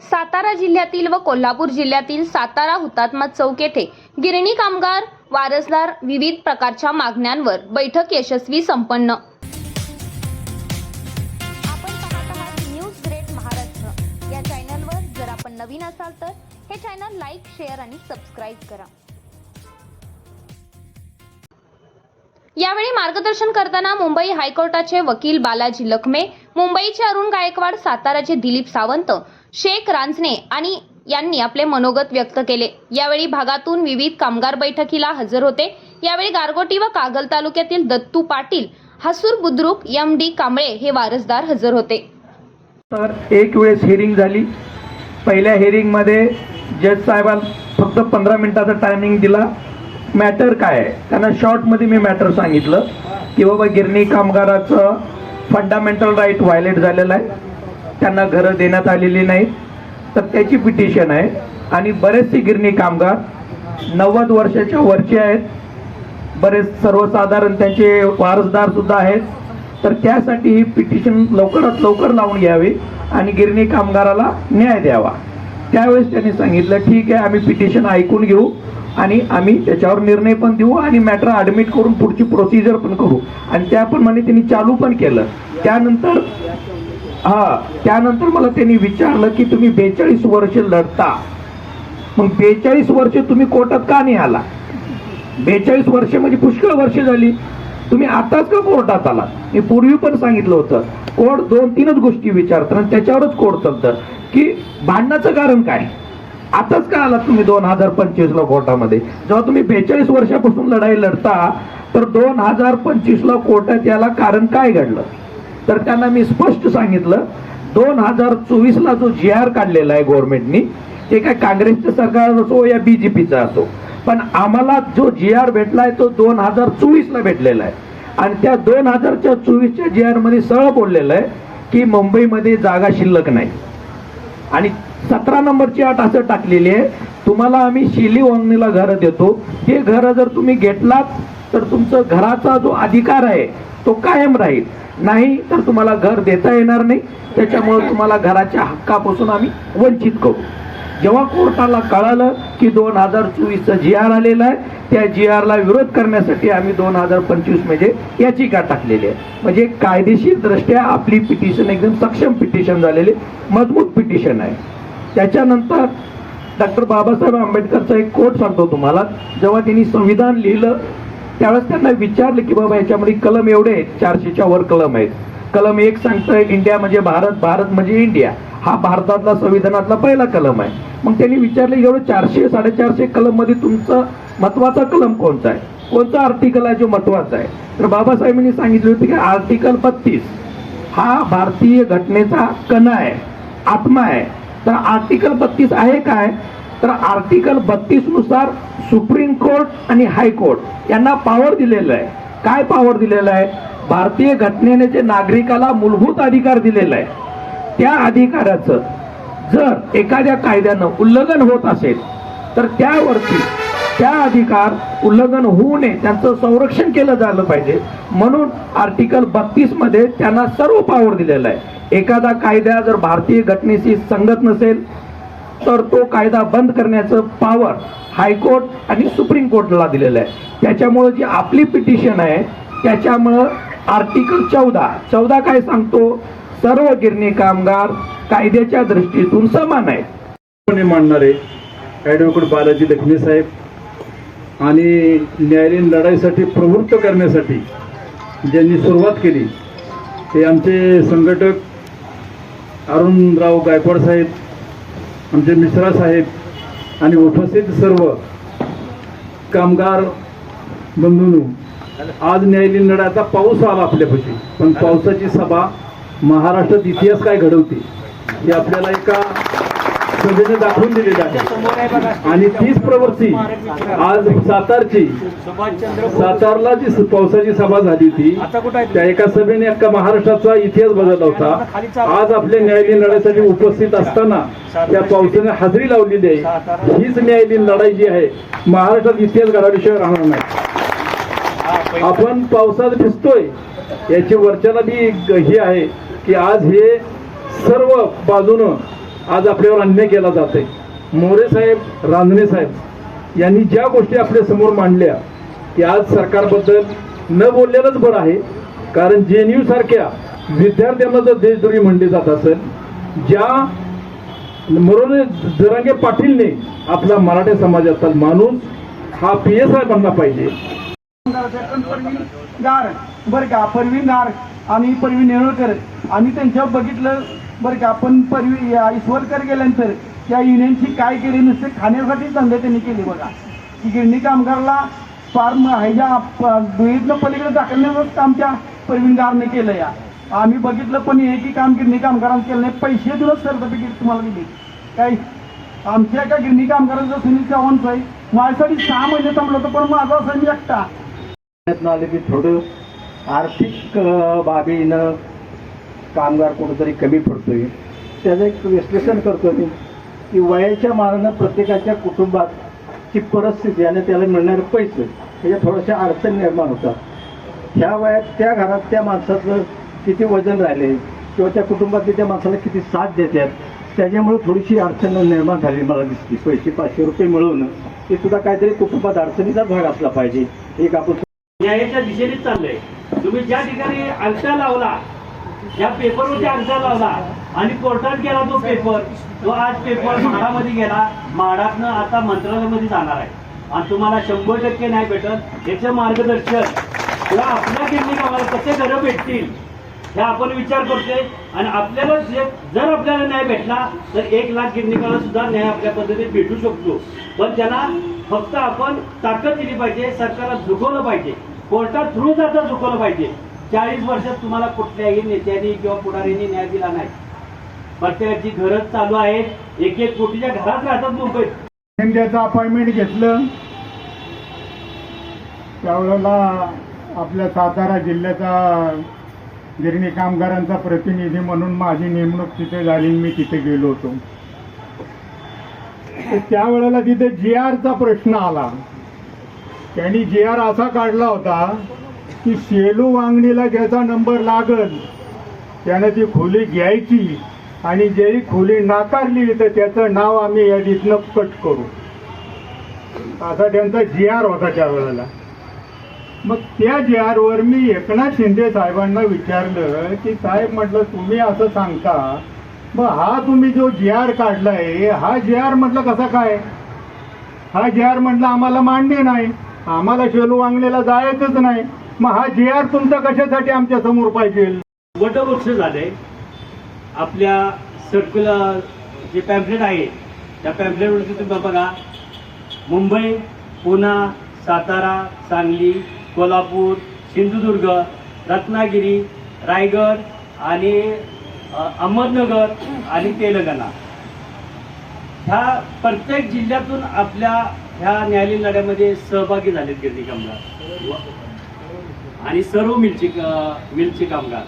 सातारा जिल्ह्यातील व कोल्हापूर जिल्ह्यातील सातारा हुतात्मा चौक येथे गिरणी कामगार वारसदार विविध प्रकारच्या मागण्यांवर बैठक यशस्वी संपन्न। आपण पाहत आहात न्यूज ग्रेट महाराष्ट्र या चॅनलवर। जर आपण नवीन असाल तर हे चॅनल लाईक, शेअर आणि सबस्क्राइब करा। यावेळी मार्गदर्शन करताना मुंबई हायकोर्टाचे वकील बालाजी लखमे, मुंबईचे अरुण गायकवाड, साताराचे दिलीप सावंत, शेख रांजणे आणि यांनी आपले मनोगत व्यक्त केले। यावेळी भागातून विविध कामगार बैठकीला हजर होते। यावेळी गारगोटी व कागल तालुक्यातील दत्तू पाटील, हसूर बुद्रुक, एम.डी. कांबळे हे वारसदार हजर होते। तर एक वेळेस हिअरिंग झाली। पहिल्या हिअरिंग मध्ये जज साहेबांना फक्त 15 मिनिटाचा टायमिंग दिला। मॅटर काय आहे त्यांना शॉर्ट मध्ये मी मॅटर सांगितलं की बाबा गिरणी कामगाराचं फंडामेंटल राईट व्हायलेट झालेलं आहे, त्यांना घरं देण्यात आलेली नाहीत, तर त्याची पिटिशन आहे। आणि बरेचसे गिरणी कामगार 90 वर्षाच्या वरचे आहेत, बरेच सर्वसाधारण त्यांचे वारसदार सुद्धा आहेत, तर त्यासाठी ही पिटिशन लवकरात लवकर लावून घ्यावी आणि गिरणी कामगाराला न्याय द्यावा। त्यावेळेस त्यांनी सांगितलं ठीक आहे, आम्ही पिटिशन ऐकून घेऊ आणि आम्ही त्याच्यावर निर्णय पण देऊ आणि मॅटर ॲडमिट करून पुढची प्रोसिजर पण करू। आणि त्याप्रमाणे त्यांनी चालू पण केलं। त्यानंतर मला त्यांनी विचारलं की तुम्ही 42 वर्ष लढता, मग 42 वर्ष तुम्ही कोर्टात का नाही आला? 42 वर्ष म्हणजे पुष्कळ वर्ष झाली, तुम्ही आताच का कोर्टात आला? मी पूर्वी पण सांगितलं होतं कोर्ट 2-3च गोष्टी विचारतात आणि त्याच्यावरच कोर्ट चालतं की भांडणाचं कारण काय, आताच का आला तुम्ही 2025 ला कोर्टामध्ये? जेव्हा तुम्ही 42 वर्षापासून लढाई लढता तर 2025 ला कोर्टात याला कारण काय घडलं? तर त्यांना मी स्पष्ट सांगितलं 2024 ला जो GR काढलेला आहे गव्हर्नमेंटनी, ते काय काँग्रेसचं सरकार असो या BJPचा असो, पण आम्हाला जो GR भेटलाय तो 2024 ला भेटलेला आहे। आणि त्या 2024च्या GR मध्ये सरळ बोललेलं आहे की मुंबईमध्ये जागा शिल्लक नाही। आणि 17 नंबरची अट असं टाकलेली आहे तुम्हाला आम्ही शिलीवांगणीला घरं देतो, हे घरं जर तुम्ही घेतलात तर तुमचं घराचा जो अधिकार आहे तो कायम राहील, नाही तर तुम्हाला घर देता येणार नाही, त्याच्यामुळे तुम्हाला घराच्या हक्कापासून आम्ही वंचित करू। जेव्हा कोर्टाला कळालं की 2024चा GR आलेला आहे, त्या GR ला विरोध करण्यासाठी आम्ही 2025 मध्ये याचिका टाकलेली आहे। म्हणजे कायदेशीर दृष्ट्या आपली पिटिशन एकदम सक्षम पिटिशन झालेली, मजबूत पिटिशन आहे। त्याच्यानंतर डॉक्टर बाबासाहेब आंबेडकरचा एक कोट सांगतो तुम्हाला। जेव्हा त्यांनी संविधान लिहिलं त्यावेळेस त्यांना विचारलं की बाबा याच्यामध्ये कलम एवढे आहेत, 400च्या वर कलम आहेत। कलम 1 सांगतोय इंडिया म्हणजे भारत, भारत म्हणजे इंडिया, हा भारतातला संविधानातला पहिला कलम आहे। मग त्यांनी विचारलं एवढं 400-450 कलम मध्ये तुमचं महत्वाचा कलम कोणता आहे, कोणता आर्टिकल आहे जो महत्वाचा आहे? तर बाबासाहेबांनी सांगितले होते की आर्टिकल 32 हा भारतीय घटनेचा कणा आहे, आत्मा आहे। तर आर्टिकल 32 आहे काय? तर आर्टिकल 32 नुसार सुप्रीम कोर्ट आणि हायकोर्ट यांना पॉवर दिलेलं आहे। काय पॉवर दिलेलं आहे? भारतीय घटनेने जे नागरिकाला मूलभूत अधिकार दिलेला आहे त्या अधिकाराचं जर एखाद्या कायद्यानं उल्लंघन होत असेल तर त्यावरती त्या अधिकार उल्लंघन होऊ नये, त्यांचं संरक्षण केलं झालं पाहिजे। म्हणून आर्टिकल 32 मध्ये त्यांना सर्व पॉवर दिलेला आहे। एखादा कायदा जर भारतीय घटनेशी संगत नसेल तर तो कायदा बंद करण्याचं पॉवर हायकोर्ट आणि सुप्रीम कोर्टला दिलेलं आहे। त्याच्यामुळे जी आपली पिटिशन आहे त्याच्यामुळे आर्टिकल 14 काय सांगतो? सर्व गिरणी कामगार कायद्याच्या दृष्टीतून समान आहेत मानणारे ॲडव्होकेट बालाजी लखमे साहेब आणि न्यायालयीन लढाईसाठी प्रवृत्त करण्यासाठी ज्यांनी सुरुवात केली ते आमचे संघटक अरुणराव गायकवाड साहेब, आमचे मिश्रा साहेब आणि उपस्थित सर्व कामगार बंधूंनो, आज न्यायालयीन लढा, आता पाऊस आला आपल्यापाशी, पण पावसाची सभा महाराष्ट्रात इतिहास काय घडवते हे आपल्याला एका सभेने दाखवून दिलेलं आहे। आणि तीच प्रवृत्ती आज सातारला जी पावसाची सभा झाली होती त्या एका सभेने अख्खा महाराष्ट्राचा इतिहास बदलला होता। आज आपल्या न्यायालयीन लढाईसाठी उपस्थित असताना त्या पावसाने हजेरी लावलेली आहे। हीच न्यायालयीन लढाई जी आहे महाराष्ट्रात इतिहास घडवल्याशिवाय राहणार नाही। आपण पावसात भिजतोय याची वरच्याला बी हे आहे की आज हे सर्व बाजूनं आज आपल्यावर अन्याय केला जातोय. मोरे साहेब, रांजणे साहेब यांनी ज्या गोष्टी आपल्या समोर मांडल्या की आज सरकारबद्दल न बोललेलंच बरं आहे. कारण JNU सारख्या विद्यार्थ्यांना जर देशद्रोही म्हणले जात असेल, ज्या मनोज जरांगे पाटीलने आपला मराठा समाजाचा माणूस हा PSI बनला पाहिजे. परवीनगार बरं का, परवीनगार आणि परवीन नेरळकर आणि त्यांच्यावर बघितलं बरं का. आपण ईश्वरकर गेल्यानंतर त्या युनियनची काय केली, नुसते खाण्यासाठी धंदे त्यांनी केले बघा. की गिरणी कामगारला फार्म ह्याच्या दुईतनं पलीकडे दाखवण्याचं काम त्या परवीनगारने केलं. या आम्ही बघितलं पण एकही काम गिरणी कामगारांना केलं नाही. पैसे देऊनच सर्टिफिकेट तुम्हाला दिली. काही आमच्या एका गिरणी कामगारांचं सुनील चव्हाणचं आहे, माझ्यासाठी 6 महिने थांबलं होतं, पण माझा असं मी एकटा आले की थोडं आर्थिक बाबीनं कामगार कुठंतरी कमी पडतोय. त्याचं एक विश्लेषण करतो मी की वयाच्या मानानं प्रत्येकाच्या कुटुंबाची परिस्थिती आणि त्याला मिळणारे पैसे त्याच्या थोड्याशा अडचण निर्माण होतात. ह्या वयात त्या घरात त्या माणसाचं किती वजन राहिले किंवा त्या कुटुंबातल्या त्या माणसाला किती साथ देतात, त्याच्यामुळे थोडीशी अडचण निर्माण झाली मला दिसते. पैसे 500 रुपये मिळवणं हे सुद्धा काहीतरी कुटुंबात अडचणीचा भाग असला पाहिजे. एक आपण न्यायाच्या दिशेनेच चाललंय. तुम्ही ज्या ठिकाणी अंगठा लावला, ज्या पेपरवरती अंगठा लावला आणि कोर्टात गेला तो पेपर, तो आज पेपर म्हाडामध्ये गेला, म्हाडातनं आता मंत्रालयामध्ये जाणार आहे आणि तुम्हाला 100% नाही भेटत. याचं मार्गदर्शन किंवा आपल्या गिरणी कामाला कसे घरं भेटतील हे आपण विचार करतोय. आणि आपल्याला जर आपल्याला न्याय भेटला तर 1 लाख गिरणीकाला सुद्धा न्याय आपल्या पद्धतीने भेटू शकतो. पण त्यांना फक्त आपण ताकद दिली पाहिजे, सरकारला झुकवलं पाहिजे, कोर्टात थ्रू जाता झुकवलं पाहिजे. 40 वर्षात तुम्हाला कुठल्याही नेत्यांनी किंवा पुढाऱ्यांनी न्याय दिला नाही. प्रत्येकाची घरच चालू आहेत, 1-1 कोटीच्या घरात राहतात मुंबईत. त्याचं अपॉइंटमेंट घेतलं त्यावेळेला आपल्या सातारा जिल्ह्याचा गिरणी कामगारांचा प्रतिनिधी म्हणून माझी नेमणूक तिथे झाली. मी तिथे गेलो होतो. त्यावेळेला तिथे GRचा प्रश्न आला. त्यांनी GR असा काढला होता की शेलू वांगणीला ज्याचा नंबर लागल त्यानं ती खोली घ्यायची आणि जी खोली नाकारली तर त्याचं नाव आम्ही यादीतनं कट करू, असा त्यांचा GR होता त्यावेळेला. मग त्या GR वर मी एकनाथ शिंदे साहेबांना विचारलं की साहेब म्हटलं तुम्ही असं सांगता, मग हा तुम्ही जो GR काढलाय हा GR म्हटलं कसा काय? हा GR म्हटलं आम्हाला मान्य नाही, आम्हाला शेलू वांगणीला जायचंच नाही. मग हा GR तुमचा कशासाठी आमच्या समोर पाहिजे? वटवृक्ष झाले. आपल्या सर्क्युलर जे पॅम्पलेट आहे त्या पॅम्पलेटवरती तुम्ही बघा, मुंबई, पुणे, सातारा, सांगली, कोल्हापूर, सिंधुदुर्ग, रत्नागिरी, रायगड आणि अहमदनगर आणि तेलंगणा ह्या प्रत्येक जिल्ह्यातून आपल्या ह्या न्यायालयीन लढ्यामध्ये सहभागी झालेत गिरणी कामगार आणि सर्व मिलचे कामगार.